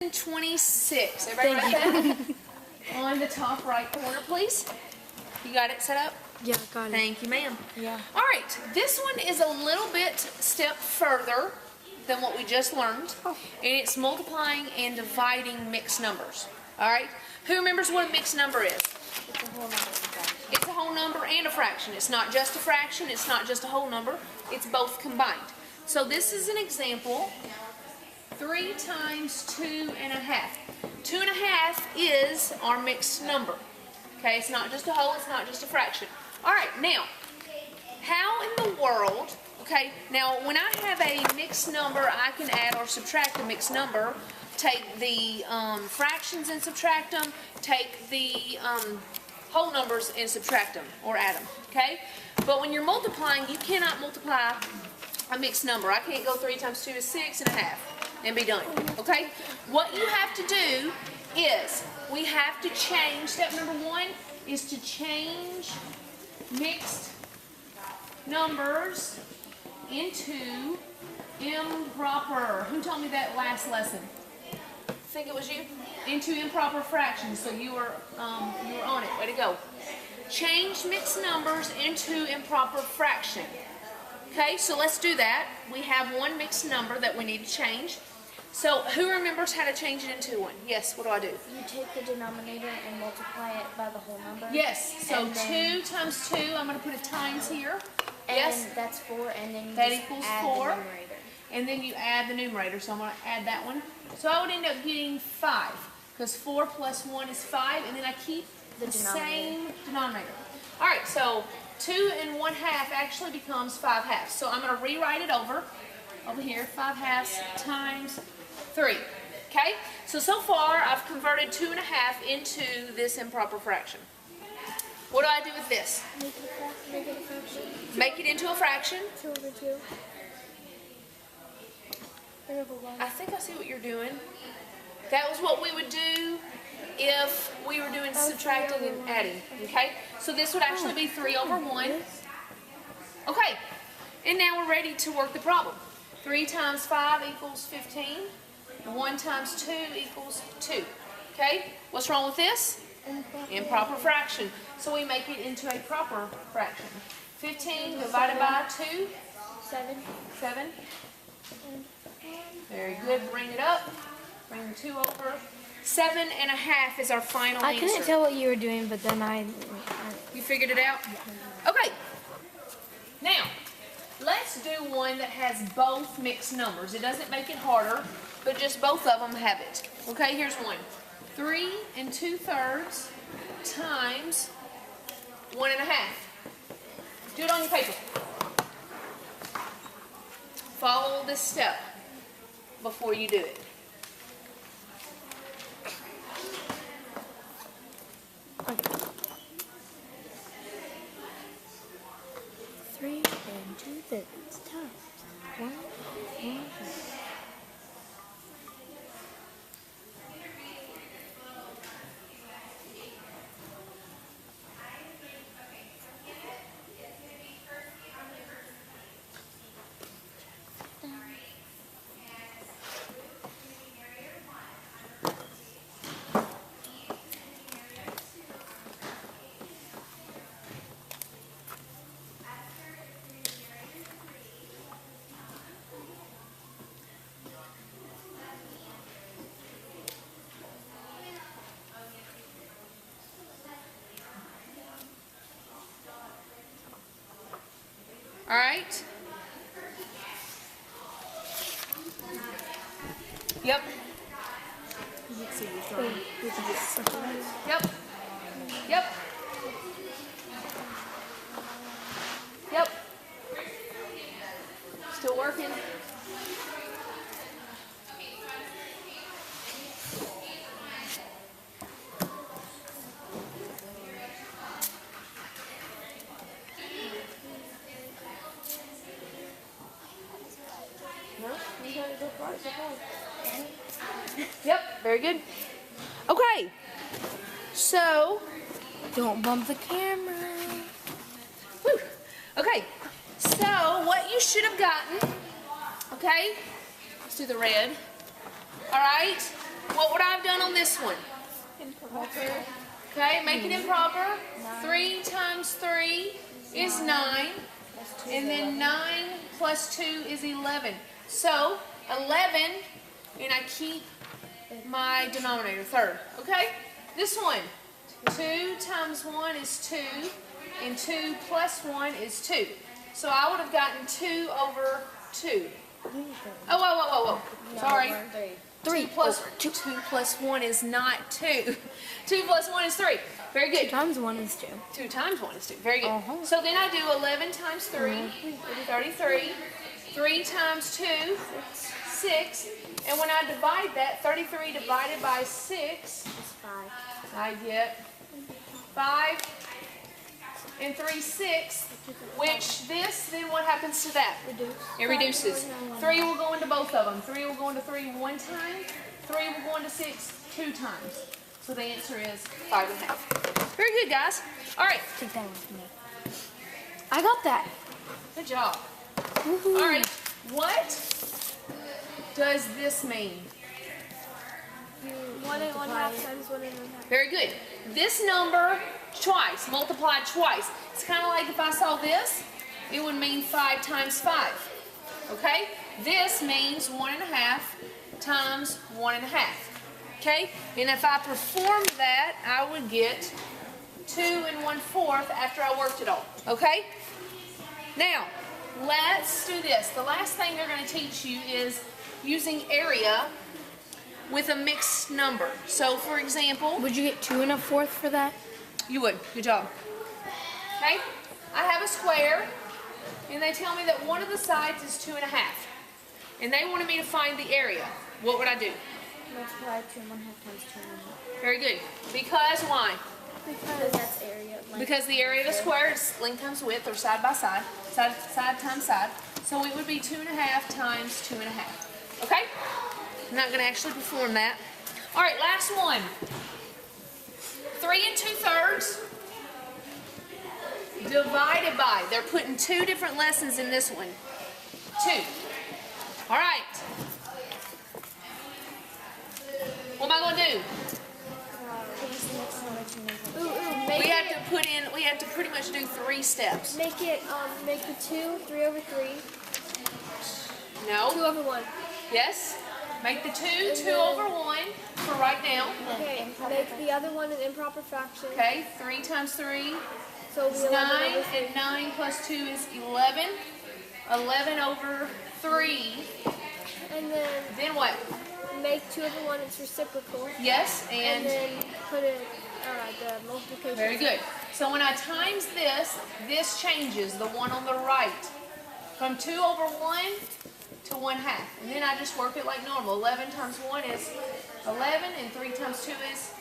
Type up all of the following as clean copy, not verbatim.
26. Everybody write that? On the top right corner, please. You got it set up? Yeah, got it. Thank you, ma'am. Yeah. All right, this one is a little bit step further than what we just learned, and it's multiplying and dividing mixed numbers. All right, who remembers what a mixed number is? It's a whole number and a fraction. It's not just a fraction, it's not just a whole number, it's both combined. So this is an example. 3 times 2 and a half. 2 and a half is our mixed number. Okay, it's not just a whole, it's not just a fraction. All right, now, how in the world, okay, now when I have a mixed number, I can add or subtract a mixed number, take the fractions and subtract them, take the whole numbers and subtract them or add them, okay? But when you're multiplying, you cannot multiply a mixed number. I can't go 3 times 2 is 6 and a half and be done, okay? What you have to do is we have to change, step number 1 is to change mixed numbers into improper. Who told me that last lesson? I think it was you. Into improper fractions. So you were on it. Way to go. Change mixed numbers into improper fraction. Okay, so let's do that. We have one mixed number that we need to change. So who remembers how to change it into one? Yes, what do I do? You take the denominator and multiply it by the whole number. Yes, so 2 times 2, I'm going to put a times here. And Yes. that's 4, and then you That just equals add 4. the numerator. And then you add the numerator, so I'm going to add that one. So I would end up getting 5, because 4 plus 1 is 5, and then I keep the same denominator. All right, so 2 and 1/2 actually becomes 5 halves. So I'm going to rewrite it over here, 5 halves times 3. Okay, so far I've converted 2 and a half into this improper fraction. What do I do with this? Make it a fraction. Make it into a fraction. 2 over 2. 3 over 1. I think I see what you're doing. That was what we would do if we were doing subtracting and adding, okay? So this would actually be 3 over 1. Okay, and now we're ready to work the problem. 3 times 5 equals 15. 1 times 2 equals 2. Okay, what's wrong with this? Improper fraction. So we make it into a proper fraction. 15 divided by 2? 7. 7. Very good. Bring it up. Bring the 2 over. 7 and a half is our final I answer. couldn't tell what you were doing, but then I You figured it out? Okay. Now, let's do one that has both mixed numbers. It doesn't make it harder, but just both of them have it. Okay, here's one. 3 2/3 times 1 1/2. Do it on your paper. Follow this step before you do it. Three and 2/3 times 1 1/2. All right? Yep. Yep. Yep. Yep. Still working. Yep, very good. Okay, so, Don't bump the camera. whew. Okay, so what you should have gotten, okay, let's do the red. All right, one. Improper. Okay, make it improper. 3 times 3 is 9. And then 9 plus 2 is 11. So 11, and I keep my denominator, third. Okay? This one, 2 times 1 is 2, and 2 plus 1 is 2. So I would have gotten 2 over 2. Oh, whoa. Sorry. 2 plus 1 is not 2. 2 plus 1 is 3. Very good. 2 times 1 is 2. 2 times 1 is 2. Very good. So then I do 11 times 3, 33. 3 times 2, 6. And when I divide that, 33 divided by 6, 5. I get 5 and 3 6, which this, then what happens to that? It reduces. 3 will go into both of them. 3 will go into 3 one time. 3 will go into 6 2 times. So the answer is 5 1/2. Very good, guys. All right. Take that with me. I got that. Good job. All right. What does this mean? 1 and 1/2 times 1 and 1/2. Very good. This number twice, multiplied twice. It's kind of like if I saw this, it would mean 5 times 5. Okay? This means 1 1/2 times 1 1/2. Okay? And if I performed that, I would get 2 1/4 after I worked it all. Okay? Now, let's do this. The last thing they're going to teach you is using area with a mixed number. So, for example, Would you get 2 1/4 for that? you would. Good job. Okay? I have a square, and they tell me that one of the sides is 2 1/2. And they wanted me to find the area. What would I do? Multiply 2 and 1/2 times 2 and 1/2. Very good. Because why? Because that's area. Because the area of the square is length times width, or side by side. Side times side. So it would be 2 1/2 times 2 1/2. Okay? I'm not going to actually perform that. All right, last one. 3 2/3 divided by. They're putting 2 different lessons in this one. 2. All right. What am I going to do? We have to pretty much do 3 steps. Make it, make the 2, 3 over 3. No. 2 over 1. Yes. Make the 2, 2 over 1 for right now. Okay, make the other one an improper fraction. Okay, 3 times 3 So it'll is be 11 9, over 3. and 9 plus 2 is 11. 11 over 3. And Then what? make 2 over 1 its reciprocal. Yes, And and then put it, the multiplication. very good. So when I times this, this changes, the one on the right, from 2 over 1 to 1/2. And then I just work it like normal. 11 times 1 is 11, and 3 times 2 is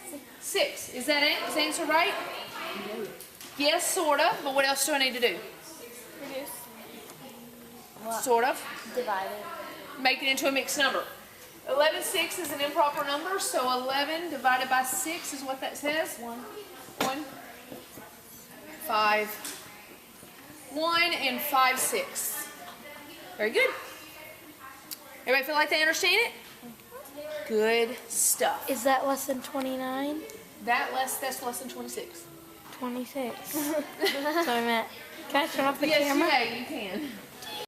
6. Is that it? Is the answer right? Yes, sort of. But what else do I need to do? Reduce. Sort of. Divide it. Make it into a mixed number. 11 6 is an improper number, so 11 divided by 6 is what that says. 1. 5. 1 and 5 6. Very good. Everybody feel like they understand it? Good stuff. Is that lesson 29? That's lesson 26. 26. So I meant, can I turn off the Yes, camera? yeah, you can.